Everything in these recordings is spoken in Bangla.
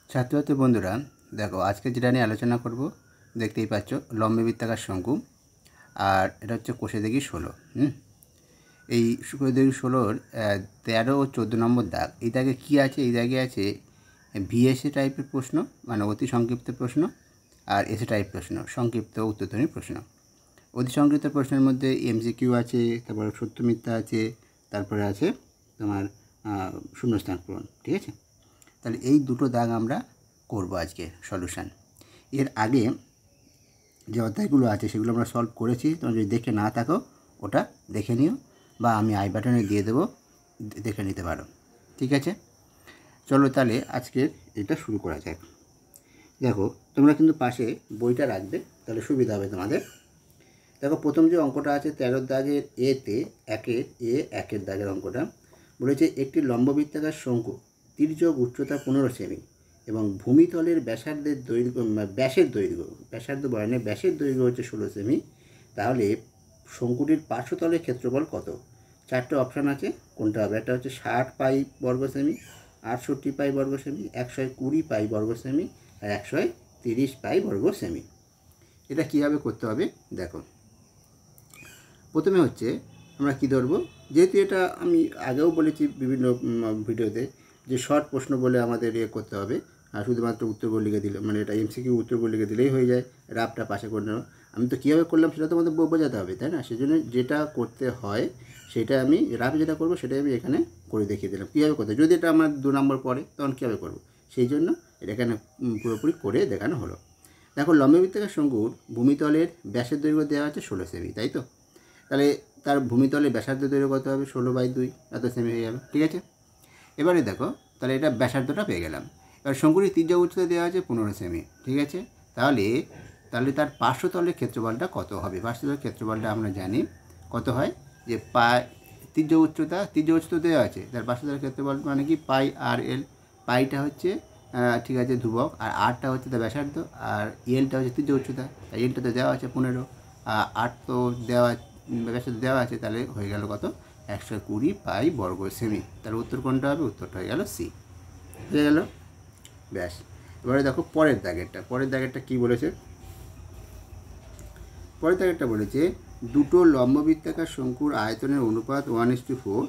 ছাত্রছাত্রী বন্ধুরা, দেখো আজকে যেটা নিয়ে আলোচনা করব দেখতেই পাচ্ছ লম্ববৃত্তাকার শঙ্কু। আর এটা হচ্ছে কোষেদিঘি 16। এই কোষেদিঘি 16-র 13 ও 14 নম্বর দাগ। এই দাগে কী আছে? এই দাগে আছে ভিএসএ টাইপের প্রশ্ন, মানে অতি সংক্ষিপ্ত প্রশ্ন, আর এসএ টাইপ প্রশ্ন, সংক্ষিপ্ত উত্তরধ্বনি প্রশ্ন। অতি সংক্ষিপ্ত প্রশ্নের মধ্যে এমসিকিউ আছে, তারপরে সত্য মিথ্যা আছে, তারপরে আছে তোমার শূন্যস্থান পূরণ। ঠিক আছে, তাহলে এই দুটো দাগ আমরা করব আজকে সলিউশান। এর আগে যে অধ্যায়গুলো আছে সেগুলো আমরা সলভ করেছি। তোমরা যদি দেখে না থাকো ওটা দেখে নিও, বা আমি আই বাটনে দিয়ে দেবো, দেখে নিতে পারো। ঠিক আছে, চলো তাহলে আজকের এটা শুরু করা যাক। দেখো তোমরা কিন্তু পাশে বইটা রাখবে, তাহলে সুবিধা হবে তোমাদের। দেখো প্রথম যে অঙ্কটা আছে 13 দাগের এতে একের দাগের অঙ্কটা বলেছে, একটি লম্ববৃত্তাকার শঙ্কু তির্যক উচ্চতা 15 সেমি এবং ভূমিতলের ব্যাসার্ধের দৈর্ঘ্য ব্যাসের দৈর্ঘ্য হচ্ছে 16 সেমি। তাহলে শঙ্কুটির পার্শ্বতলের ক্ষেত্রফল কত? 4টে অপশান আছে, কোনটা হবে? একটা হচ্ছে 60 পাই বর্গ সেমি, 68 পাই বর্গ সেমি, 120 পাই বর্গ সেমি, আর 130 পাই বর্গ সেমি। এটা কীভাবে করতে হবে দেখো। প্রথমে হচ্ছে আমরা কী ধরবো, যেহেতু এটা আমি আগেও বলেছি বিভিন্ন ভিডিওতে যে শর্ট প্রশ্ন বলে আমাদের করতে হবে, আর শুধুমাত্র উত্তরগুলো লিখে দিলে, মানে এটা এমসিকিউ উত্তরগুলো লিখে দিলেই হয়ে যায়, রাফটা পাশে করে নেওয়া। আমি তো কীভাবে করলাম সেটা তো আমাদের বোঝাতে হবে, তাই না? সেজন্য যেটা করতে হয় সেটা আমি রাফ যেটা করবো সেটাই আমি এখানে করে দেখিয়ে দিলাম কীভাবে করতে। যদি এটা আমার 2 নম্বর পড়ে তখন কীভাবে করবো, সেই জন্য এটা এখানে পুরোপুরি করে দেখানো হলো। দেখো লম্ববৃত্তাকার শঙ্কুর ভূমিতলের ব্যাসের দৈর্ঘ্য দেওয়া আছে 16 সেমি, তাই তো? তাহলে তার ভূমিতলে ব্যাসার্ধ দৈর্ঘ্য কত হবে? 16/2, এত সেমি হয়ে যাবে। ঠিক আছে, এবারে দেখো তাহলে এটা ব্যাসার্ধটা পেয়ে গেলাম। এবার শঙ্কুটির তির্যক উচ্চতা দেওয়া আছে 15 সেমি। ঠিক আছে, তাহলে তার পার্শ্বতলের ক্ষেত্রফলটা কত হবে? পার্শ্বতলের ক্ষেত্রফলটা আমরা জানি কত হয়, যে তির্যক উচ্চতা দেওয়া আছে, তার পার্শ্বতলের ক্ষেত্রফল মানে কি পাই আর এল। পাইটা হচ্ছে ঠিক আছে ধ্রুবক, আর আরটা হচ্ছে তার ব্যাসার্ধ, আর এলটা হচ্ছে তির্যক উচ্চতা। এলটা তো দেওয়া আছে 15, আর তো ব্যাসার্ধ দেওয়া আছে, তাহলে হয়ে গেল কত? 120 পাই বর্গ সেমি। তাহলে উত্তর কোনটা হবে? উত্তরটা হয়ে গেল সি, হয়ে গেল। ব্যাস, এবারে দেখো পরের দাগেরটা কী বলেছে। পরের দাগেরটা বলেছে, দুটো লম্ববৃত্তাকার শঙ্কুর আয়তনের অনুপাত 1:4,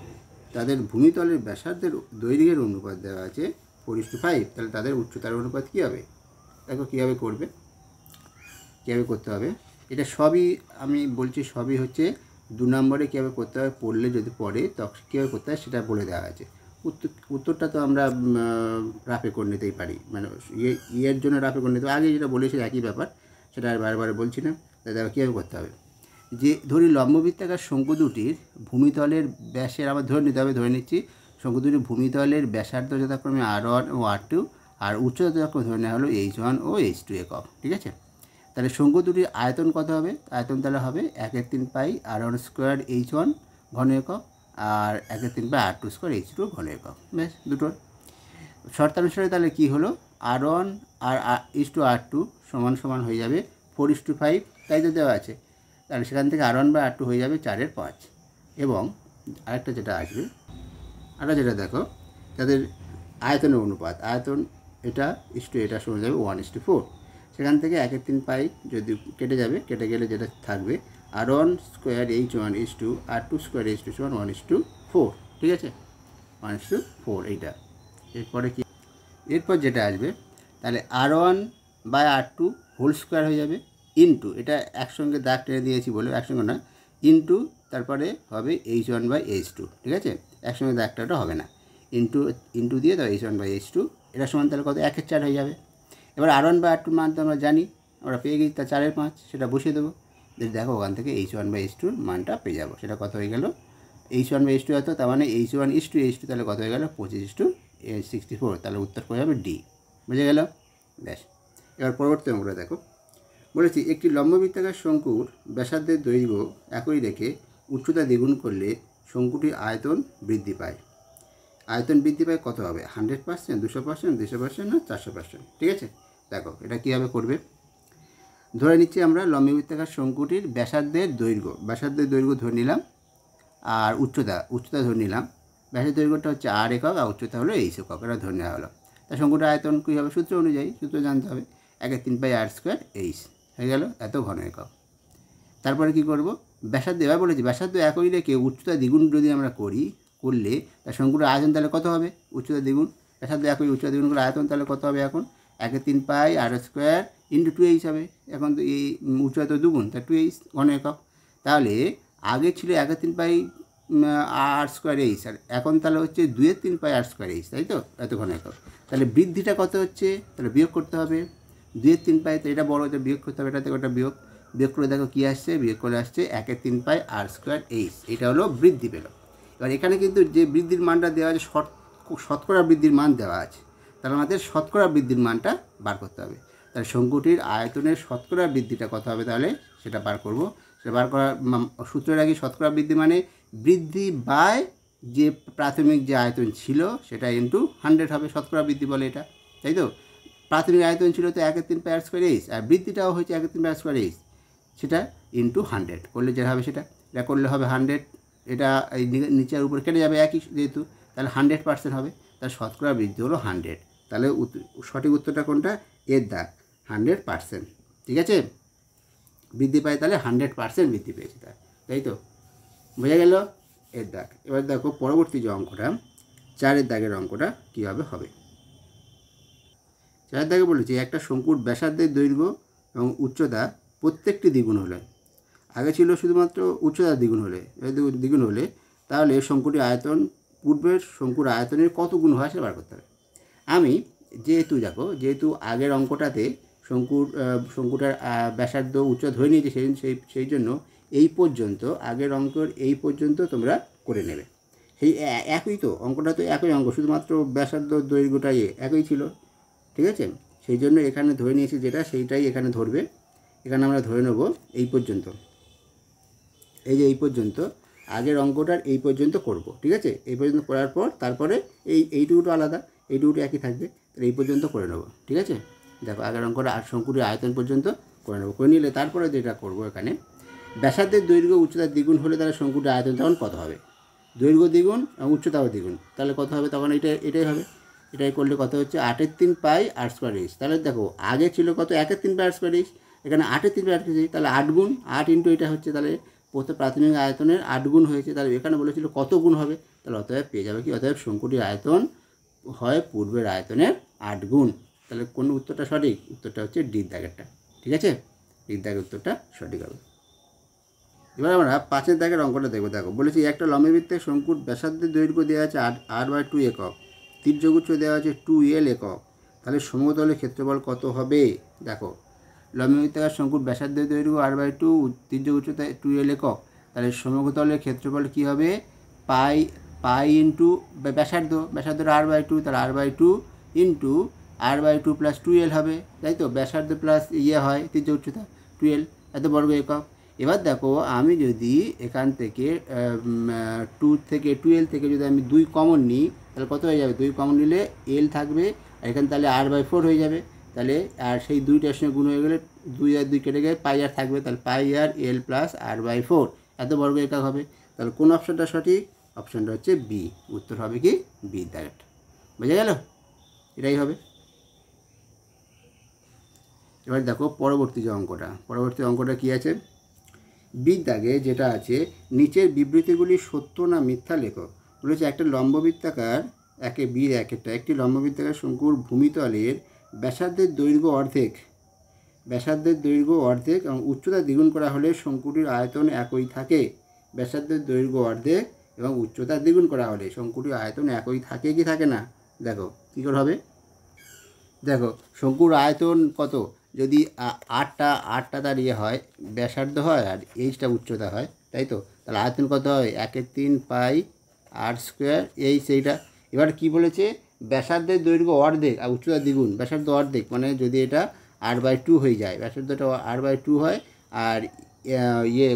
তাদের ভূমিতলের ব্যাসার্ধের দৈর্ঘ্যের অনুপাত দেওয়া আছে 4:5। তাহলে তাদের উচ্চতার অনুপাত কী হবে? দেখো কীভাবে করতে হবে। এটা সবই আমি বলছি, সবই হচ্ছে 2 নম্বরে কীভাবে করতে হবে, পড়লে যদি পড়ে তখন কীভাবে করতে হয় সেটা বলে দেওয়া আছে। উত্তরটা তো আমরা রাফে করে নিতেই পারি, মানে ইয়ের জন্য রাফে করে নিতে, আগে যেটা বলেছি একই ব্যাপার, সেটা আর বারবার বলছি না। দেখো কীভাবে করতে হবে, যে ধরি লম্ববৃত্তাকার শঙ্কু দুটির ভূমিতলের ব্যাসের, আবার ধরে নিচ্ছি শঙ্কু দুটির ভূমিতলের ব্যাসার্ধ যথাক্রমে R1 ও R2, আর উচ্চতা যথাক্রমে ধরে নেওয়া হলো H1 ও H2 একক। ঠিক আছে, তাহলে শঙ্কু দুটির আয়তন কত হবে? আয়তন তাহলে হবে 1/3 পাই R1² H1 ঘন একক, আর 1/3 পাই R2² H2 ঘন একক। ব্যাস, দুটোর শর্তানুসারে তাহলে কী হলো, R1 আর H2 R2 সমান হয়ে যাবে 4:5, তাই তো দেওয়া আছে। তাহলে সেখান থেকে R1/R2 হয়ে যাবে 4/5। এবং আরেকটা যেটা আসবে, যেটা দেখো তাদের আয়তনের অনুপাত, আয়তন এটা এটা সমান যাবে 1:4। সেখান থেকে 1/3 পাই যদি কেটে গেলে যেটা থাকবে R1² H1 H2 R2² H2 সমান 1:4। ঠিক আছে, 1:4 এইটা। এরপর যেটা আসবে, তাহলে R1/R2 হোল স্কোয়ার হয়ে যাবে, ইন্টু এটা একসঙ্গে দাগ টেনে দিয়েছি বলে একসঙ্গে না, ইন্টু তারপরে হবে H1/H2। ঠিক আছে, একসঙ্গে দাগটা হবে না, ইন্টু দিয়ে তাহলে H1/H2, এটা সমান তাহলে কত? 1/4 হয়ে যাবে। এবার R1/R2 মান তো আমরা জানি, আমরা পেয়ে গেছি, তার 4/5, সেটা বসিয়ে দেবো। দেখো ওখান থেকে H1/H2 মানটা পেয়ে যাবো। সেটা কত হয়ে গেল? H1/H2 এত, তার মানে H1:H2 তাহলে কত হয়ে গেল? 25:64। তাহলে উত্তর হয়ে যাবে ডি। বুঝে গেল? ব্যাস, এবার পরবর্তী অঙ্কটা দেখো। বলেছি, একটি লম্ববৃত্তাকার শঙ্কুর ব্যাসার্ধের দৈর্ঘ্য একই রেখে উচ্চতা দ্বিগুণ করলে শঙ্কুটির আয়তন বৃদ্ধি পায়। আয়তন বৃদ্ধি পায় কত হবে? 100%, 200%, 200% না 400%? ঠিক আছে, দেখো এটা কীভাবে করবে। ধরে নিচ্ছি আমরা লম্ববৃত্তাকার শঙ্কুটির ব্যাসার্ধের দৈর্ঘ্য ধরে নিলাম, আর উচ্চতা ধরে নিলাম। ব্যাসের দৈর্ঘ্যটা হচ্ছে R একক, আর উচ্চতা হলো H একক, এটা ধরে নেওয়া হলো। তার শঙ্কুটার আয়তন কী হবে, সূত্র অনুযায়ী, সূত্র জানতে হবে, 1/3 আর স্কোয়ার এইচ হয়ে গেল এত ঘন একক। তারপরে কি করব, ব্যাসার্ধ, এবার বলেছি ব্যাসার্ধ একই রেখে উচ্চতা দ্বিগুণ যদি আমরা করলে তার শঙ্কুটার আয়তন তাহলে কত হবে, উচ্চতা দ্বিগুণ, ব্যাসার্ধ একই উচ্চতা দ্বিগুণ করে আয়তন তাহলে কত হবে, এখন 1/3 আর স্কোয়ার ইন্টু 2h হবে। এখন তো এই উচ্চতা তো দ্বিগুণ, তা 2h ঘন একক। তাহলে আগে ছিল 1/3 আর স্কোয়ার এইচ, আর এখন তাহলে হচ্ছে 2/3 আর স্কোয়ার এইচ, তাই তো, এত ঘন একক। তাহলে বৃদ্ধিটা কত হচ্ছে, তাহলে বিয়োগ করতে হবে, 2/3, তো এটা বড়, এটা বিয়োগ করতে হবে, এটা থেকে ওটা বিয়োগ করে দেখো কী আসছে, বিয়োগ করে আসছে 1/3 আর স্কোয়ার এইচ, এটা হলো বৃদ্ধি পেল। এবার এখানে কিন্তু যে বৃদ্ধির মানটা দেওয়া আছে, শতকরা বৃদ্ধির মান দেওয়া আছে, তাহলে আমাদের শতকরা বৃদ্ধির মানটা বার করতে হবে। তাহলে শঙ্কুটির আয়তনের শতকরা বৃদ্ধিটা কত হবে, তাহলে সেটা বার করব। সেটা বার করার সূত্রের আগে শতকরা বৃদ্ধি মানে বৃদ্ধি বাই যে প্রাথমিক যে আয়তন ছিল সেটা ইন্টু 100 হবে, শতকরা বৃদ্ধি বলে এটা, তাই তো। প্রাথমিক আয়তন ছিল তো 1/3 আর স্কোয়ার এইচ, আর বৃদ্ধিটাও হয়েছে 1/3 আর স্কোয়ার এইচ, সেটা ইন্টু 100 করলে যেটা হবে সেটা, এটা করলে হবে 100, এটা এই নিচের উপর কেটে যাবে একই যেহেতু, তাহলে 100% হবে, তার শতকরা বৃদ্ধি হলো 100। তাহলে সঠিক উত্তরটা কোনটা, এর দাগ 100%, ঠিক আছে, বৃদ্ধি পায়, তাহলে 100% বৃদ্ধি পেয়েছে তাই তো, বোঝা গেল, এর দাগ। এবার দেখো পরবর্তী যে অঙ্কটা, 4-এর দাগের অঙ্কটা কীভাবে হবে। 4-এর দাগে বলেছি একটা শঙ্কুর ব্যাসার্ধের দৈর্ঘ্য এবং উচ্চতা প্রত্যেকটি দ্বিগুণ হলে, আগে ছিল শুধুমাত্র উচ্চতা দ্বিগুণ হলে তাহলে শঙ্কুটির আয়তন পূর্বের শঙ্কুর আয়তনের কত গুণ হয় সেটা বার করতে হবে। আমি যেহেতু আগের অঙ্কটাতে শঙ্কুটার ব্যাসার্ধ উচ্চতা ধরে নিয়েছি, সেই জন্য এই পর্যন্ত, আগের অঙ্কের এই পর্যন্ত তোমরা করে নেবে। সেই একই তো অঙ্কটা, তো একই অঙ্ক, শুধুমাত্র ব্যাসার্ধ দৈর্ঘ্যটাই একই ছিল, ঠিক আছে। সেই জন্য এখানে ধরে নিয়েছি যেটা, সেইটাই এখানে ধরবে। এখানে আমরা ধরে নেব এই পর্যন্ত, এই যে এই পর্যন্ত, আগের অঙ্কটার এই পর্যন্ত করব, ঠিক আছে। এই পর্যন্ত করার পর তারপরে এইটুকুটো আলাদা, এইটুকুটো একই থাকবে, তাহলে এই পর্যন্ত করে নেব, ঠিক আছে। দেখো আগের অঙ্কটা শঙ্কুটির আয়তন পর্যন্ত করে নেব, করে নিলে তারপরে যেটা করব, এখানে ব্যাসার্ধের দৈর্ঘ্য উচ্চতা দ্বিগুণ হলে তাহলে শঙ্কুটির আয়তন তখন কত হবে, দৈর্ঘ্য দ্বিগুণ এবং উচ্চতাও দ্বিগুণ, তাহলে কত হবে, তখন এটাই হবে। এটাই করলে কত হচ্ছে 8/3 আর স্কোয়ার এইচ। তাহলে দেখো আগে ছিল কত, 1/3 আর স্কোয়ার এইচ, এখানে 8/3 আর স্কোয়ার এইচ, তাহলে 8 গুণ 8 ইন্টু এটা হচ্ছে, তাহলে প্রাথমিক আয়তনের 8 গুণ হয়েছে। তাহলে এখানে বলেছিল কত গুণ হবে, তাহলে অতএব পেয়ে যাবে কি, অতএব শঙ্কুটির আয়তন হয় পূর্বের আয়তনের 8 গুণ। তাহলে কোন উত্তরটা সঠিক, উত্তরটা হচ্ছে ডির দাগেরটা, ঠিক আছে, ডির দাগের উত্তরটা সঠিক হবে। এবার আমরা 5-এর দাগের অঙ্কটা দেখবো। দেখো বলেছি একটা লম্ববৃত্তের শঙ্কুর ব্যাসার্ধের দৈর্ঘ্য দেওয়া আছে r/2 একক, তির্যক উচ্চ দেওয়া আছে 2l একক, তাহলে সমতলের ক্ষেত্রফল কত হবে। দেখো লম্ববৃত্তাকার শঙ্কুর ব্যাসার্ধের দৈর্ঘ্য r/2, তির্যক উচ্চতা 2l একক, তাহলে সমতলের ক্ষেত্রফল কী হবে, পাই ইন্টু ব্যাসার্ধ r/2, তাহলে r/2 into r/2 plus 2l হবে, তাই তো, ব্যাসার্ধ প্লাস হয় তির্যক উচ্চতা 2l, এত বর্গ একক। এবার দেখো আমি যদি এখান থেকে 2 থেকে 2l থেকে যদি আমি 2 কমন নিই, তাহলে কত হয়ে যাবে, 2 কমন নিলে l থাকবে, আর এখানে তাহলে r/4 হয়ে যাবে, তাহলে আর সেই 2টার সঙ্গে গুণ হয়ে গেলে 2 আর 2 কেটে গেলে পাই আর থাকবে, তাহলে পাই আর l প্লাস r/4 এত বর্গ একক হবে। তাহলে কোন অপশনটা সঠিক, অপশনটা হচ্ছে বি, উত্তর হবে কি বি দাগেরটা, বোঝা গেল, এটাই হবে। এবার দেখো পরবর্তী অঙ্কটা কী আছে, বির দাগে যেটা আছে, নিচের বিবৃতিগুলি সত্য না মিথ্যা লেখো। বলেছে একটা লম্ববৃত্তাকার একটি লম্ববৃত্তাকার শঙ্কুর ভূমিতলের ব্যাসার্ধের দৈর্ঘ্য অর্ধেক এবং উচ্চতা দ্বিগুণ করা হলে শঙ্কুটির আয়তন একই থাকে। ব্যাসার্ধের দৈর্ঘ্য অর্ধেক এবং উচ্চতা দ্বিগুণ করা হলে শঙ্কুটির আয়তন একই থাকে কি থাকে না, দেখো কী করে হবে। দেখো শঙ্কুর আয়তন কত, যদি 8টা তার হয় ব্যাসার্ধ হয় আর এইচটা উচ্চতা হয়, তাই তো, তাহলে আয়তন কত হয় 1/3 আর স্কোয়ার এইটা। এবার কি বলেছে, ব্যাসার্ধের দৈর্ঘ্য অর্ধেক আর উচ্চতা দ্বিগুণ, ব্যাসার্ধ অর্ধেক মানে যদি এটা r/2 হয়ে যায়, ব্যাসার্ধটা r/2 হয়, আর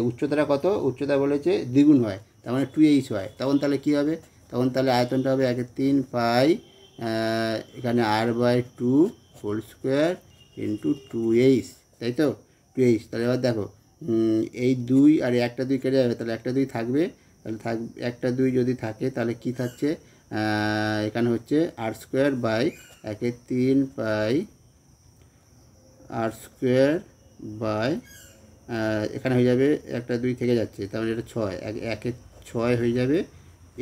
উচ্চতাটা কত, উচ্চতা বলেছে দ্বিগুণ হয়, তার মানে 2h হয়, তখন তাহলে কী হবে, তখন তাহলে আয়তনটা হবে 1/3 এখানে r/2 whole square into 2h, তাই তো, 2h। তাহলে এবার দেখো এই 2 আর একটা 2 কেটে যাবে, তাহলে একটা 2 থাকবে, তাহলে একটা 2 যদি থাকে তাহলে কি থাকছে, এখানে হচ্ছে r square by 1/3 pi r square by এখানে হয়ে যাবে 1 2 থেকে যাচ্ছে, তাহলে এটা 6 1/6 হয়ে যাবে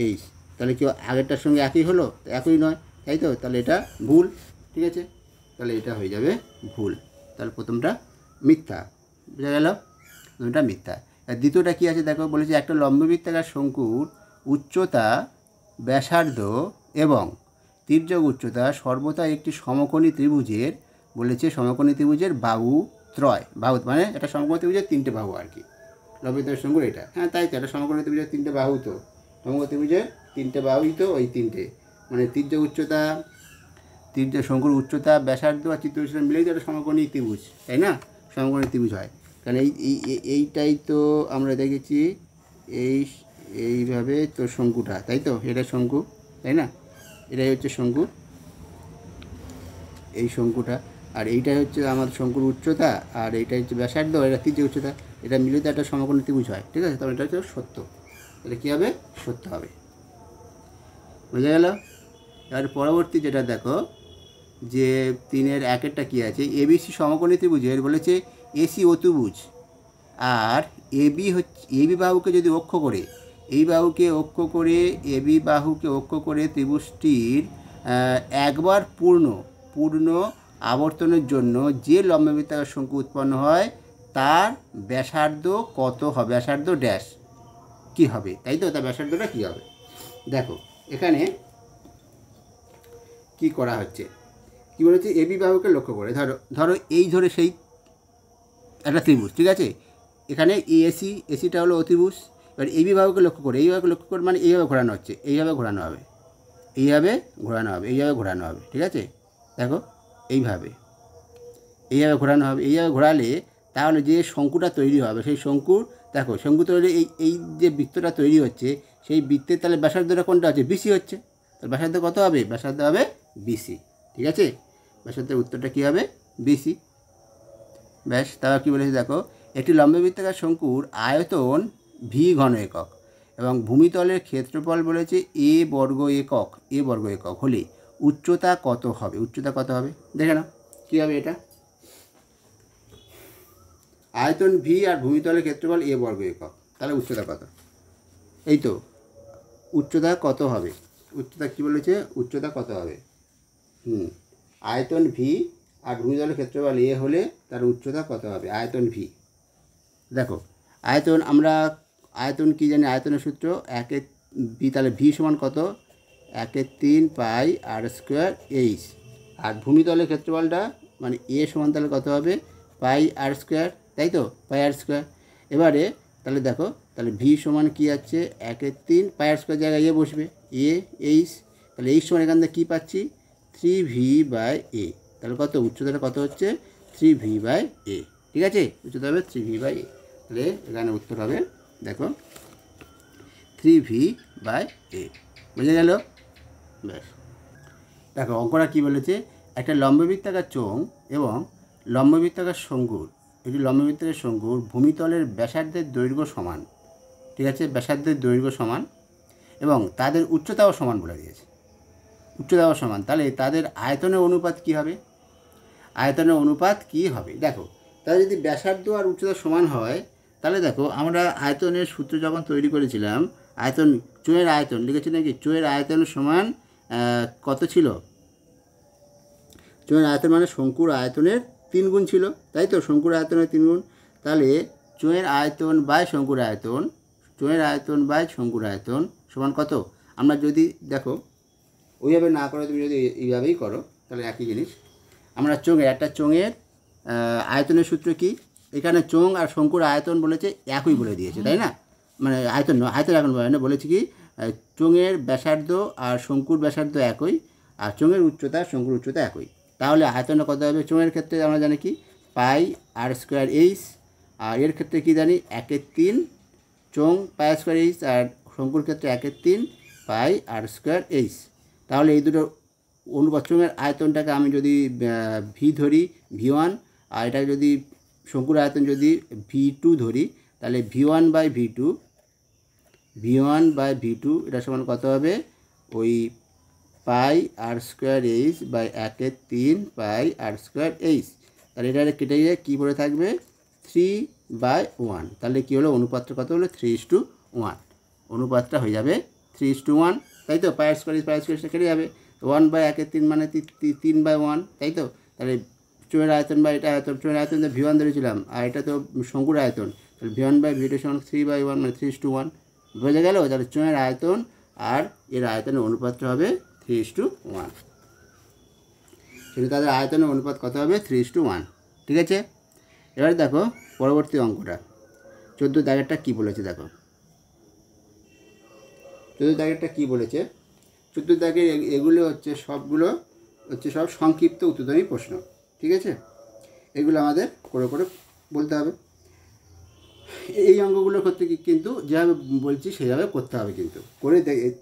এইচ। তাহলে কি আগেরটার সঙ্গে একই হলো? একই নয়, তাই তো? তাহলে এটা ভুল, ঠিক আছে? তাহলে এটা হয়ে যাবে ভুল। তাহলে প্রথমটা মিথ্যা, বুঝা গেল? প্রথমটা মিথ্যা। আর দ্বিতীয়টা কী আছে দেখো, বলেছে একটা লম্ববৃত্তাকার শঙ্কুর উচ্চতা, ব্যাসার্ধ এবং তির্যক উচ্চতা সর্বদা একটি সমকোণী ত্রিভুজের, বলেছে সমকোণী ত্রিভুজের বাহু ত্রয়, বাহু মানে এটা সমকোণী ত্রিভুজের 3টে বাহু আর কি, লম্ববৃত্তাকার শঙ্কুর এটা। হ্যাঁ তাই তো, এটা সমকোণী ত্রিভুজের 3টে বাহু, তো সমকোণী ত্রিভুজের 3টে বাহুই তো ওই 3টে, মানে তির্যক উচ্চতা, শঙ্কুর উচ্চতা, ব্যাসার্ধ আর চিত্রবিশিষ্ট মিলেই তো একটা সমকোণী ত্রিভুজ, তাই না? সমকোণী ত্রিভুজ হয়, কারণ এইটাই তো আমরা দেখেছি এইভাবে তো শঙ্কুটা, তাই তো? এটা শঙ্কু, তাই না? এটাই হচ্ছে শঙ্কু, এই শঙ্কুটা। আর এইটাই হচ্ছে আমার শঙ্কুর উচ্চতা, আর এইটা হচ্ছে ব্যাসার্ধ, এটা তির্যক উচ্চতা, এটা মিলে তো একটা সমকোণী ত্রিভুজ হয়, ঠিক আছে? তখন এটা হচ্ছে সত্য, এটা কী হবে? সত্য হবে, বোঝা গেল? এবার পরবর্তী যেটা দেখো, যে 3-এর 1-এরটা কী আছে, এবিসি সমকোণী ত্রিভুজের বলেছে এসি অতিভুজ, আর এবি বাহুকে যদি অক্ষ করে, এই বাহুকে অক্ষ করে, এবি বাহুকে অক্ষ করে ত্রিভুজটির একবার পূর্ণ আবর্তনের জন্য যে লম্ববৃত্তাকার শঙ্কু উৎপন্ন হয় তার ব্যাসার্ধ কত হবে? ব্যাসার্ধ ড্যাশ কী হবে, তাই তো? তার ব্যাসার্ধটা কী হবে? দেখো এখানে কি করা হচ্ছে, কী বলেছে, এবি বাহুকে লক্ষ্য করে, ধরো এই ধরে সেই একটা ত্রিভুজ, ঠিক আছে? এখানে এসিটা হলো অতিভুজ। এবার এবি বাহুকে লক্ষ্য করে, মানে এইভাবে ঘোরানো হচ্ছে, এইভাবে ঘোরানো হবে, এইভাবে ঘোরানো হবে, ঠিক আছে? দেখো এইভাবে ঘোরানো হবে, এইভাবে ঘোরালে তাহলে যে শঙ্কুটা তৈরি হবে, সেই শঙ্কুর, দেখো শঙ্কু তৈরি, এই যে বৃত্তটা তৈরি হচ্ছে, সেই বৃত্তের তাহলে ব্যাসার্ধটা কোনটা হচ্ছে? বিসি হচ্ছে। তাহলে ব্যাসার্ধ কত হবে? ব্যাসার্ধ হবে বিসি, ঠিক আছে? ব্যাসার্ধের উত্তরটা কী হবে? বিসি। ব্যাস, তারপর কী বলেছে দেখো, একটি লম্ববৃত্তাকার শঙ্কুর আয়তন ভি ঘন একক এবং ভূমিতলের ক্ষেত্রফল বলেছে এ বর্গ একক হলে উচ্চতা কত হবে? উচ্চতা কত হবে দেখে নাও, কী হবে এটা? আয়তন ভি আর ভূমিতলের ক্ষেত্রফল এ বর্গ একক, তাহলে উচ্চতা কত? এই তো উচ্চতা কত হবে? উচ্চতা কী বলেছে? উচ্চতা কত হবে? আয়তন ভি আর ভূমিতলের ক্ষেত্রফল এ হলে তার উচ্চতা কত হবে? আয়তন ভি। দেখো আয়তন কি জানি? আয়তনের সূত্র 1/3, তাহলে ভি সমান কত? 1/3 পাই আর স্কোয়ার এইচ। আর ভূমিতলের ক্ষেত্রফলটা মানে এ সমান তাহলে কত হবে? পাই আর স্কোয়ার, তাই তো? পাই আর স্কোয়ার। এবারে তাহলে দেখো, তাহলে ভি সমান কী আছে? 1/3 পাই আর স্কোয়ার জায়গায় এ বসবে, এইচ। তাহলে এইচ সমান এখান থেকে কী পাচ্ছি? 3v/a। তাহলে কত? উচ্চতাটা কত হচ্ছে? 3v/a, ঠিক আছে? উচ্চতা হবে 3v/a। তাহলে এখানে উত্তর হবে দেখো 3v/a, বুঝে গেল? ব্যাস, দেখো অঙ্কটা কী বলেছে, একটা লম্ববৃত্তাকার চোঙ এবং লম্ববৃত্তাকার শঙ্কুর, এটি লম্ববৃত্তাকার শঙ্কুর ভূমিতলের ব্যাসার্ধের দৈর্ঘ্য সমান, ঠিক আছে? ব্যাসার্ধের দৈর্ঘ্য সমান এবং তাদের উচ্চতাও সমান বলে দিয়েছে, উচ্চতাও সমান। তাহলে তাদের আয়তনের অনুপাত কী হবে? আয়তনের অনুপাত কী হবে? দেখো, তাহলে যদি ব্যাসার্ধ আর উচ্চতা সমান হয়, তাহলে দেখো আমরা আয়তনের সূত্র যখন তৈরি করেছিলাম, চোঙের আয়তন লিখেছি নাকি? চোঙের আয়তন সমান কত ছিল? চোঙের আয়তন মানে শঙ্কুর আয়তনের 3 গুণ ছিল, তাই তো? শঙ্কুর আয়তনের 3 গুণ। তাহলে চোঙের আয়তন বাই শঙ্কুর আয়তন, শঙ্কুর আয়তন সমান কত? আমরা যদি দেখো ওইভাবে না করো, তুমি যদি এইভাবেই করো তাহলে একই জিনিস। আমরা একটা চোঙের আয়তনের সূত্র কি? এখানে চোঙ আর শঙ্কুর আয়তন বলেছে একই বলে দিয়েছে, তাই না? মানে আয়তন এখন বলে না, বলেছে কি চোঙের ব্যাসার্ধ আর শঙ্কুর ব্যাসার্ধ একই, আর চোঙের উচ্চতা শঙ্কুর উচ্চতা একই। তাহলে আয়তনটা কত হবে? চোঙের ক্ষেত্রে আমরা জানি কি পাই আর স্কোয়ার এইচ, আর এর ক্ষেত্রে কি জানি 1/3 চোঙ পাই আর স্কোয়ার এইচ, আর শঙ্কুর ক্ষেত্রে 1/3 পাই আর স্কোয়ার এইচ। তাহলে এই দুটো অনুপাত, চোঙের আয়তনটাকে আমি যদি ভি ধরি v1, আর এটা যদি শঙ্কুর আয়তন যদি v2 ধরি, তাহলে v1/v2 এটা সমান কত হবে? ওই pi r square h by 1/3 pi r square h. তাহলে এটা কেটে গিয়ে কী পড়ে থাকবে 3/1। তাহলে কী হলো অনুপাতটা কত হলো 3:1। অনুপাতটা হয়ে যাবে 3:1, তাই তো। পাই আর স্কোয়ার এইচ পাই আর স্কোয়ার কেটে যাবে। 1/1/3 মানে 3/1, তাই তো। তাহলে চোঙের আয়তন বা এটা আয়তন, চোঙের আয়তন তো V1 ধরেছিলাম, আর এটা তো শঙ্কুর আয়তন। তাহলে V1/V2 সমান 3/1 মানে 3:1 বোঝা গেল। তাহলে চোঙের আয়তন আর এর আয়তনের অনুপাতটা হবে 3:1। সেটা তাদের আয়তনের অনুপাত কত হবে 3:1, ঠিক আছে। এবার দেখো পরবর্তী অঙ্কটা 14 দাগেরটা কী বলেছে দেখো। 14 দাগেরটা কী বলেছে, 14 দাগের এগুলো হচ্ছে সবগুলো হচ্ছে সব সংক্ষিপ্ত উত্তরদায়ী প্রশ্ন, ঠিক আছে। এগুলো আমাদের করে করে বলতে হবে। এই অঙ্কগুলো করতে কিন্তু যেভাবে বলছি সেভাবে করতে হবে, কিন্তু করে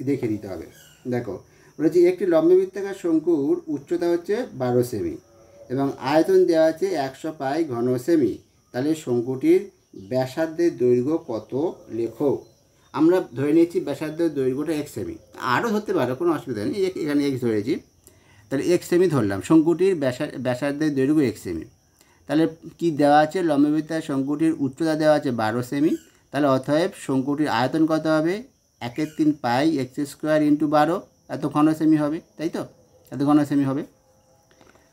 দেখে দিতে হবে। দেখো বলেছি একটি লম্ববৃত্তাকার শঙ্কুর উচ্চতা হচ্ছে 12 সেমি এবং আয়তন দেওয়া আছে 100 পাই ঘন সেমি। তাহলে শঙ্কুটির ব্যাসার্ধের দৈর্ঘ্য কত লেখো। আমরা ধরে নিয়েছি ব্যাসার্ধের দৈর্ঘ্যটা 1 সেমি, আরও ধরতে পারো, কোনো অসুবিধা নেই। এখানে x ধরেছি, তাহলে 1 সেমি ধরলাম। শঙ্কুটির ব্যাসার্ধের দৈর্ঘ্য 1 সেমি। তাহলে কি দেওয়া আছে, লম্ববৃত্তাকার শঙ্কুটির উচ্চতা দেওয়া আছে 12 সেমি। তাহলে অতএব শঙ্কুটির আয়তন কত হবে 1/3 পাই x² ইন্টু 12, এত ঘন সেমি হবে, তাই তো, এত ঘন সেমি হবে।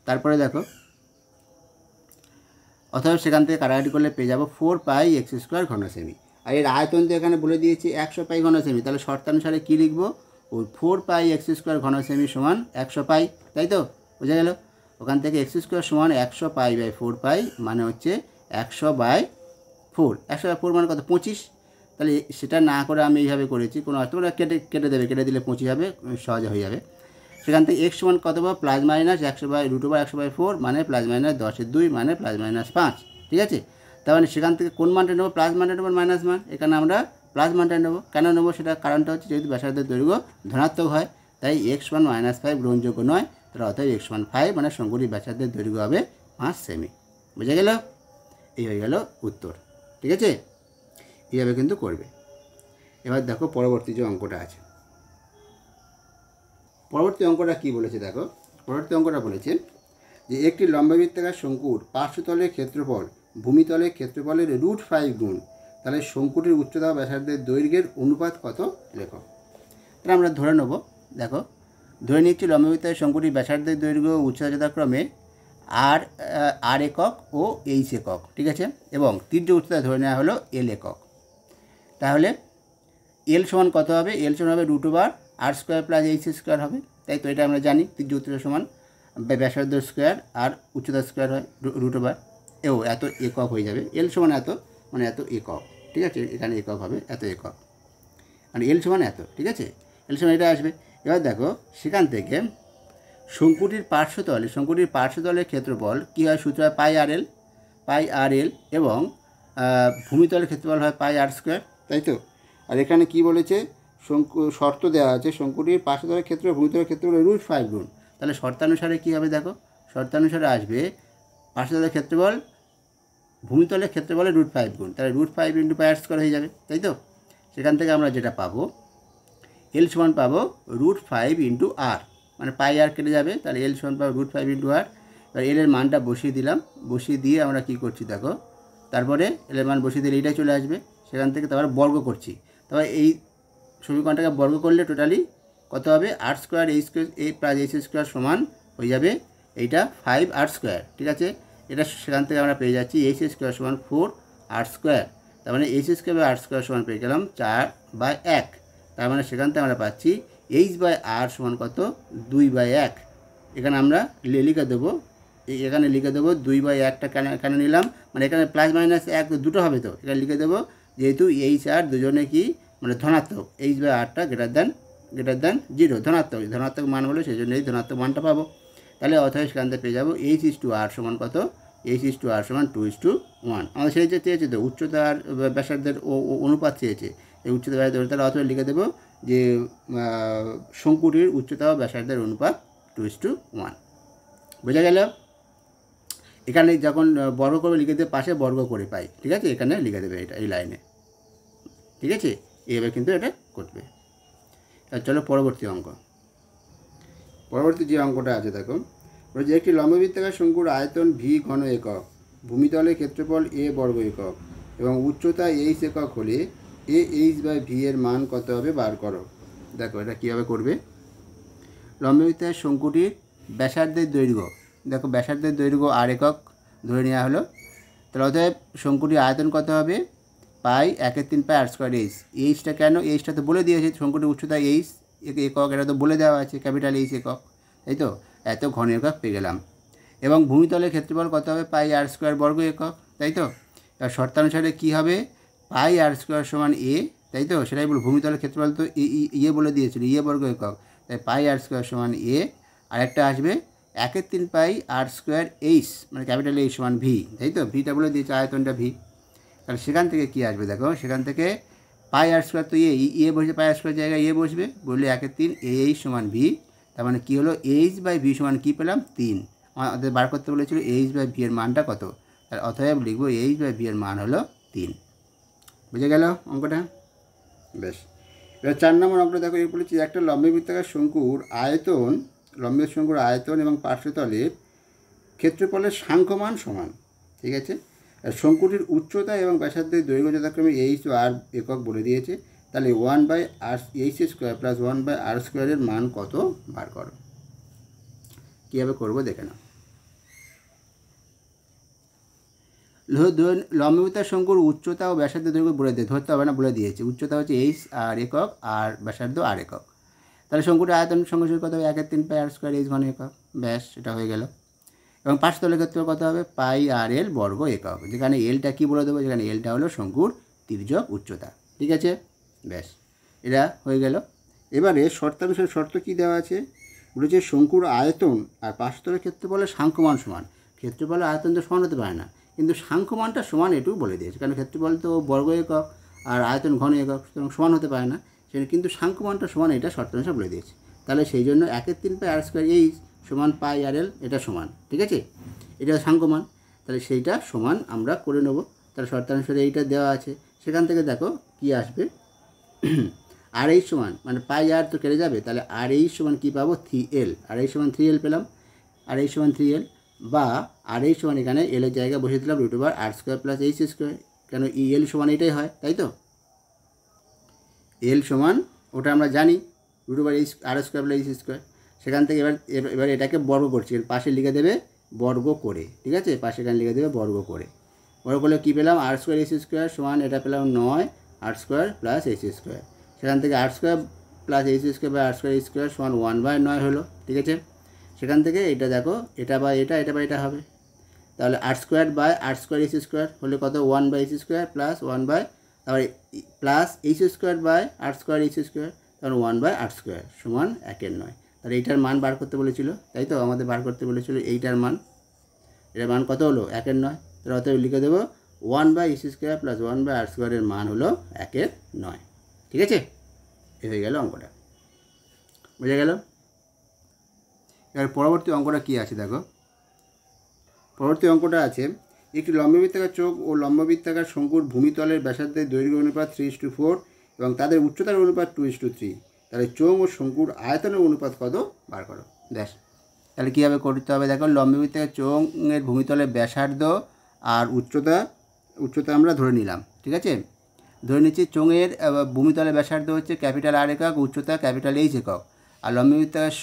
তারপরে দেখো অতএব সেখান থেকে কাটাকাটি করলে পেয়ে যাবো 4 পাই x² ঘন সেমি। আর এর আয়তন তো এখানে বলে দিয়েছি 100 পাই ঘন সেমি। তাহলে শর্তানুসারে কী লিখবো, ওই 4 পাই x² ঘন সেমি সমান 100 পাই, তাই তো, বোঝা গেল। ওখান থেকে x² সমান 100 পাই বাই 4 পাই মানে হচ্ছে 100/4। 100/4 মানে কত 25। তাহলে সেটা না করে আমি এইভাবে করেছি, কোনো অর্থ কেটে দেবে, কেটে দিলে 25 হবে, সহজে হয়ে যাবে। সেখান থেকে x সমান কত পাবো প্লাস মাইনাস 100/√100/4 মানে প্লাস মাইনাস 10/2 মানে প্লাস মাইনাস 5, ঠিক আছে। তার মানে সেখান থেকে কোন মানটা নেবো, প্লাস মানটা নেবো মাইনাস মান। এখানে আমরা প্লাস মানটা নেবো। কেন নেবো সেটা কারণটা হচ্ছে যেহেতু ব্যাসার্ধের দৈর্ঘ্য ধনাত্মক হয়, তাই x সমান -5 গ্রহণযোগ্য নয়। তাহলে অতএব x সমান 5 মানে শঙ্কুটির ব্যাসার্ধের দৈর্ঘ্য হবে 5 সেমি। বুঝে গেল, এই হয়ে গেল উত্তর, ঠিক আছে। এইভাবে কিন্তু করবে। এবার দেখো পরবর্তী যে অঙ্কটা আছে, পরবর্তী অঙ্কটা কী বলেছে দেখো। পরবর্তী অঙ্কটা বলেছে যে একটি লম্ববৃত্তাকার শঙ্কুর পার্শ্বতলের ক্ষেত্রফল ভূমিতলের ক্ষেত্রফলের √5 গুণ। তাহলে শঙ্কুটির উচ্চতা ব্যাসার্ধের দৈর্ঘ্যের অনুপাত কত লেখো। তাহলে আমরা ধরে নেব, দেখো ধরে নিচ্ছি লম্ববৃত্তাকার শঙ্কুটির ব্যাসার্ধের দৈর্ঘ্য উচ্চতা যথাক্রমে আর একক ও এইচ একক, ঠিক আছে, এবং তীর্য উচ্চতা ধরে নেওয়া হলো এল একক। তাহলে এল সমান কত হবে, এল সমান হবে √r² প্লাস h² হবে, তাই তো। এটা আমরা জানি তীর্য উচ্চতা সমান ব্যাসার্ধ স্কোয়ার আর উচ্চতা স্কোয়ার হয় √r। এত একক হয়ে যাবে। এল সমান এত মানে এত একক, ঠিক আছে, এখানে একক হবে, এত একক মানে এল সমান এত, ঠিক আছে। এল সমান এটা আসবে। এবার দেখো সেখান থেকে শঙ্কুটির পার্শ্বতলের ক্ষেত্রফল কী হয়, সূত্র হয় পাই আর এল এবং ভূমিতলের ক্ষেত্রফল হয় πr², তাই তো। আর এখানে কি বলেছে, শর্ত দেওয়া আছে শঙ্কুটির পার্শ্বতলের ক্ষেত্র ভূমিতলের ক্ষেত্রফল √5 গুণ। তাহলে শর্তানুসারে কী হবে দেখো, শর্তানুসারে আসবে পার্শ্বতলের ক্ষেত্রফল ভূমিতলের ক্ষেত্রফলের √5 গুণ। তাহলে √5 ইন্টু πr² হয়ে যাবে, তাই তো। সেখান থেকে আমরা যেটা পাবো এল সমান পাবো √5 ইন্টু আর, মানে পাই আর কেটে যাবে। তাহলে এল সমান পাবো √5 ইন্টু আর। এবার এলের মানটা বসিয়ে দিলাম, বসিয়ে দিয়ে আমরা কী করছি দেখো, তারপরে এলের মান বসিয়ে দিলে এইটাই চলে আসবে। সেখান থেকে তারপরে বর্গ করছি, তারপরে এই সমীকরণটাকে বর্গ করলে টোটালি কত হবে, r² a প্লাস h² সমান হয়ে যাবে এইটা 5r², ঠিক আছে। এটা সেখান থেকে আমরা পেয়ে যাচ্ছি h² সমান 4r²। তার মানে h² বাই r² সমান পেয়ে গেলাম 4/1। তার মানে সেখান থেকে আমরা পাচ্ছি h/r সমান কত 2/1। এখানে আমরা লিখে দেবো, এখানে লিখে দেবো 2/1টা কেন নিলাম, মানে এখানে প্লাস মাইনাস 1 দুটো হবে, তো এখানে লিখে দেবো যেহেতু এইচ আর দুজনে কি মানে ধনাত্মক, h/rটা গ্রেটার দ্যান 0, ধনাত্মক মান হলো সেই জন্য এই ধনাত্মক মানটা পাবো। তাহলে অতএব সেখান থেকে পেয়ে যাবো h/r সমান কত, h/r সমান 2:1। আমাদের সেই যে চেয়েছে তো উচ্চতা আর ব্যাসার্ধের অনুপাত চেয়েছে, এই উচ্চতা ব্যাসার্ধের, তাহলে অতএব লিখে দেবো যে শঙ্কুটির উচ্চতা ও ব্যাসার্ধের অনুপাত 2:1। বোঝা গেল। এখানে যখন বর্গ করবে লিখে দেবে পাশে বর্গ করে পাই, ঠিক আছে, এখানে লিখে দেবে এটা এই লাইনে, ঠিক আছে। এইভাবে কিন্তু এটা করবে। চলো পরবর্তী অঙ্ক। পরবর্তী যে অঙ্কটা আছে দেখো, বলছে একটি লম্ববৃত্তাকার শঙ্কুর আয়তন ভি ঘন একক, ভূমিতলের ক্ষেত্রফল এ বর্গ একক এবং উচ্চতা এইচ একক হলে এ এইচ বাই ভি এর মান কত হবে বার করো। দেখো এটা কীভাবে করবে। লম্ববৃত্তাকার শঙ্কুটির ব্যাসার্ধের দৈর্ঘ্য, দেখো ব্যাসার্ধের দৈর্ঘ্য আর একক ধরে নেওয়া হলো। তাহলে অতএব শঙ্কুটির আয়তন কত হবে, পাই 1/3 পাই আর স্কোয়ার এইচ। এইচটা কেন, এইচটা তো বলে দিয়েছে, শঙ্কুটির উচ্চতা এইচ একক, এটা তো বলে দেওয়া আছে ক্যাপিটাল এইচ একক, তাই তো, এত ঘন একক পেয়ে গেলাম। এবং ভূমিতলের ক্ষেত্রফল কত হবে, পাই আর স্কোয়ার বর্গ একক, তাই তো। এবার শর্তানুসারে কী হবে, পাই আর স্কোয়ার সমান এ, তাই তো, সেটাই বল। ভূমিতলের ক্ষেত্রফল তো ইয়ে বলে দিয়েছিল, ইয়ে বর্গ একক, তাই পাই আর স্কোয়ার সমান এ। আর একটা আসবে 1/3 পাই আর স্কোয়ার এইচ, মানে ক্যাপিটাল এইচ সমান ভি, তাই তো, ভিটা বলে দিয়েছে, আয়তনটা ভি। তাহলে সেখান থেকে কী আসবে দেখো, সেখান থেকে পাই আর স্কোয়ার তো ইয়ে বসবে, পাই আর স্কোয়ার জায়গায় ইয়ে বসবে, বললে 1/3 এইচ সমান ভি। তার মানে কী হলো, এইচ বাই ভি সমান কী পেলাম, 3। আমাদের বার করতে বলেছিল এইচ বাই ভি এর মানটা কত, তার অতএব লিখবো এইচ বাই ভি এর মান হলো 3। বুঝে গেল অঙ্কটা? বেশ। এবার 4 নম্বর অঙ্কটা দেখো, এর বলেছি একটা লম্ববৃত্তাকার শঙ্কুর আয়তন, লম্বের শঙ্কুর আয়তন এবং পার্শ্বতলের ক্ষেত্রফলের সাংখ্যমান সমান, ঠিক আছে। আর শঙ্কুটির উচ্চতা এবং ব্যাসার্ধের দৈর্ঘ্য যথাক্রমে এইচ ও আর একক বলে দিয়েছে। তাহলে 1/r H square plus 1/r স্কোয়ারের মান কত বার করো। কীভাবে করবো দেখে নাও। লম্ববৃত্তাকার শঙ্কুর উচ্চতা ও ব্যাসার্ধ দৈর্ঘ্য বলে দিয়ে, ধরতে হবে না, বলে দিয়েছে। উচ্চতা হচ্ছে এইচ আর একক আর ব্যাসার্ধ আর একক। তাহলে শঙ্কুটির আয়তন সঙ্গে সঙ্গে কত হবে, 1/3 পাই আর স্কোয়ার এইচ ঘন একক, ব্যাস, এটা হয়ে গেল। এবং পার্শ্বতলের ক্ষেত্রে কত হবে, পাই আর এল বর্গ একক, যেখানে এলটা কী বলে দেবো, যেখানে এলটা হলো শঙ্কুর তির্যক উচ্চতা, ঠিক আছে, ব্যাস, এটা হয়ে গেল। এবারে শর্তানুসারে শর্ত কী দেওয়া আছে, বলেছে শঙ্কুর আয়তন আর পার্শ্বতলের ক্ষেত্রফলের সাংখ্যমান সমান। ক্ষেত্রফলের আয়তন তো সমান হতে পারে না, কিন্তু সাংখ্যমানটা সমান এটুকু বলে দিয়েছে, কারণ ক্ষেত্রফল তো বর্গ একক আর আয়তন ঘন একক, সুতরাং সমান হতে পারে না, সেটা কিন্তু সাংখ্যমানটা সমান, এটা শর্তানুসারে বলে দিয়েছে। তাহলে সেই জন্য 1/3 পাই আর স্কোয়ার এইচ সমান পাই আর এল, এটা সমান, ঠিক আছে, এটা সাংখ্যমান। তাহলে সেইটা সমান আমরা করে নেব। তাহলে শর্তানুসারে এইটা দেওয়া আছে, সেখান থেকে দেখো কী আসবে, আর এইচ সমান, মানে পাই আর তো কেটে যাবে, তাহলে আর এইচ সমান কী পাবো, 3l, আর এইচ সমান 3l পেলাম, আর এইচ সমান 3l, বা আর এইচ সমান এখানে এলের জায়গায় বসে দিলাম √r square plus h square, কেন এল সমান এটাই হয়, তাই তো, এল সমান ওটা আমরা জানি √r square plus h square. সেখান থেকে এবার এটাকে বর্গ করছি, পাশে লিখে দেবে বর্গ করে, ঠিক আছে, পাশে এখানে লিখে দেবে বর্গ করে। বর্গ করলে কী পেলাম, আর স্কোয়ার এইচ স্কোয়ার সমান, এটা পেলাম 9 আর স্কোয়ার প্লাস এইচ স্কোয়ার। সেখান থেকে আর স্কোয়ার প্লাস এইচ স্কোয়ার বা আর স্কোয়ার এইচ স্কোয়ার সমান 1/9 হলো, ঠিক আছে। সেখান থেকে এটা দেখো, এটা বা এটা, এটা বা এটা হবে, তাহলে r square by r square h square হলে কত, 1/এইচ স্কোয়ার প্লাস 1/, তারপরে plus h square by r square h square, তাহলে 1/r স্কোয়ার সমান 1/9। তাহলে এইটার মান বার করতে বলেছিল, তাই তো, আমাদের বার করতে বলেছিল এইটার মান, এটার মান কত হলো, 1/9। তাহলে অতএব লিখে দেবো 1/এইচ স্কোয়ার প্লাস 1/r স্কোয়ারের মান হলো 1/9, ঠিক আছে। এ হয়ে গেল অঙ্কটা, বুঝে গেল। এবার পরবর্তী অঙ্কটা কী আছে দেখো, পরবর্তী অঙ্কটা আছে একটি লম্ববৃত্তাকার চোখ ও লম্ববৃত্তাকার শঙ্কুর ভূমিতলের ব্যাসার্ধের দৈর্ঘ্য অনুপাত 3:4 এবং তাদের উচ্চতার অনুপাত 2:3। তাহলে চোখ ও শঙ্কুর আয়তনের অনুপাত কত বার করো, ব্যাস। তাহলে কীভাবে করতে হবে দেখো, লম্ববৃত্তাকার চোঙের ভূমিতলের ব্যাসার্ধ আর উচ্চতা আমরা ধরে নিলাম, ঠিক আছে, ধরে নিচ্ছি চোঙের ভূমিতলের ব্যাসার্ধ হচ্ছে ক্যাপিটাল আর একক, উচ্চতা ক্যাপিটাল এইচ একক, আর লম্ববৃত্তাকার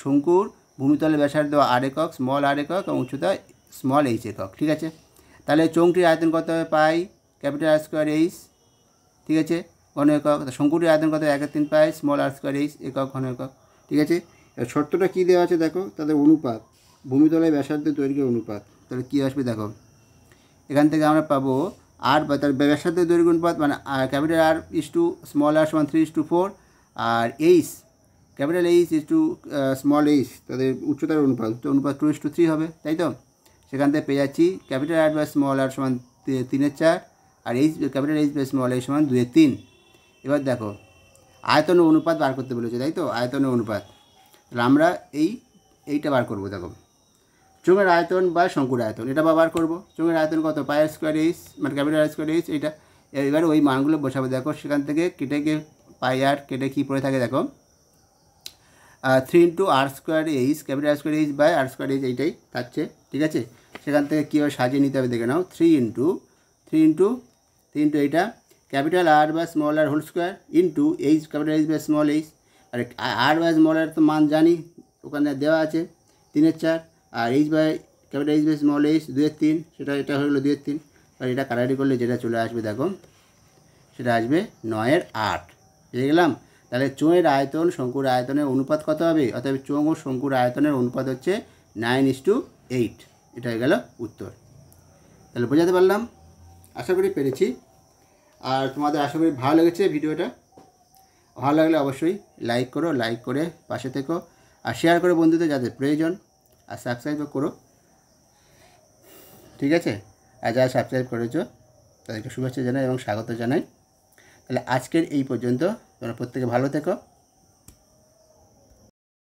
শঙ্কুর ভূমিতলের ব্যাসার্ধ আর একক, স্মল আর একক, এবং উচ্চতা স্মল এইচ একক, ঠিক আছে। তাহলে চোঙটির আয়তন কত হবে, pi capital R square h, ঠিক আছে, ঘন একক। শঙ্কুটির আয়তন কত, 1/3 pi small r square h একক ঘন একক, ঠিক আছে। শর্তটা কী দেওয়া আছে দেখো, তাদের অনুপাত, ভূমিতলের ব্যাসার্ধের দৈর্ঘ্যের অনুপাত। তাহলে কী আসবে দেখো, এখান থেকে আমরা পাবো আর বা তার ব্যাসার্ধের দৈর্ঘ্য অনুপাত, মানে capital R is to small r সমান 3:4, আর h capital H is to small H, তাদের উচ্চতার অনুপাত 2:3 হবে, তাই তো। সেখান থেকে পেয়ে যাচ্ছি capital r by small r সমান 3/4, আর h capital h by small h সমান 2/3। এবার দেখো আয়তন অনুপাত বার করতে বলেছে, তাই তো, আয়তনের অনুপাত। তাহলে আমরা এইটা বার করবো, দেখো চোঙের আয়তন বা শঙ্কুর আয়তন, এটা বার করবো। চোঙের আয়তন কত, পাই আর স্কোয়ার এইচ, মানে ক্যাপিটাল আর স্কোয়ার এইচ, এইটা। এবার ওই মানগুলো বসাবো, দেখো সেখান থেকে কেটে গিয়ে পাই আর কেটে কী পড়ে থাকে দেখো, 3 × r²h, capital r² by r² এইটাই থাকছে, ঠিক আছে। সেখান থেকে কীভাবে সাজিয়ে নিতে হবে দেখে নাও। 3 এইটা ক্যাপিটাল আর বা small r whole square into h capital h বা স্মল এইচ, আর আর বা স্মল আর তো মান জানি ওখানে দেওয়া আছে 3/4, আর h by capital h by small h 2/3, সেটা এটা হলো 2/3। আর এটা কাটাকাটি করলে যেটা চলে আসবে দেখো, সেটা আসবে 9/8, পেয়ে গেলাম। তাহলে চোঙের আয়তন শঙ্কুর আয়তনের অনুপাত কত হবে? অর্থাৎ চোঙ ও শঙ্কুর আয়তনের অনুপাত হচ্ছে 9:8, এটা হয়ে গেল উত্তর। তাহলে বোঝাতে পারলাম, আশা করি পেরেছি। আর তোমাদের আশা করি ভালো লেগেছে ভিডিওটা। ভালো লাগলে অবশ্যই লাইক করো, লাইক করে পাশে থেকো, আর শেয়ার করো বন্ধুদের যাদের প্রয়োজন, আর সাবস্ক্রাইবও করো, ঠিক আছে। আর যারা সাবস্ক্রাইব করেছো তাদেরকে শুভেচ্ছা জানাই এবং স্বাগত জানাই। তাহলে আজকের এই পর্যন্ত, তোমরা প্রত্যেকে ভালো থেকো।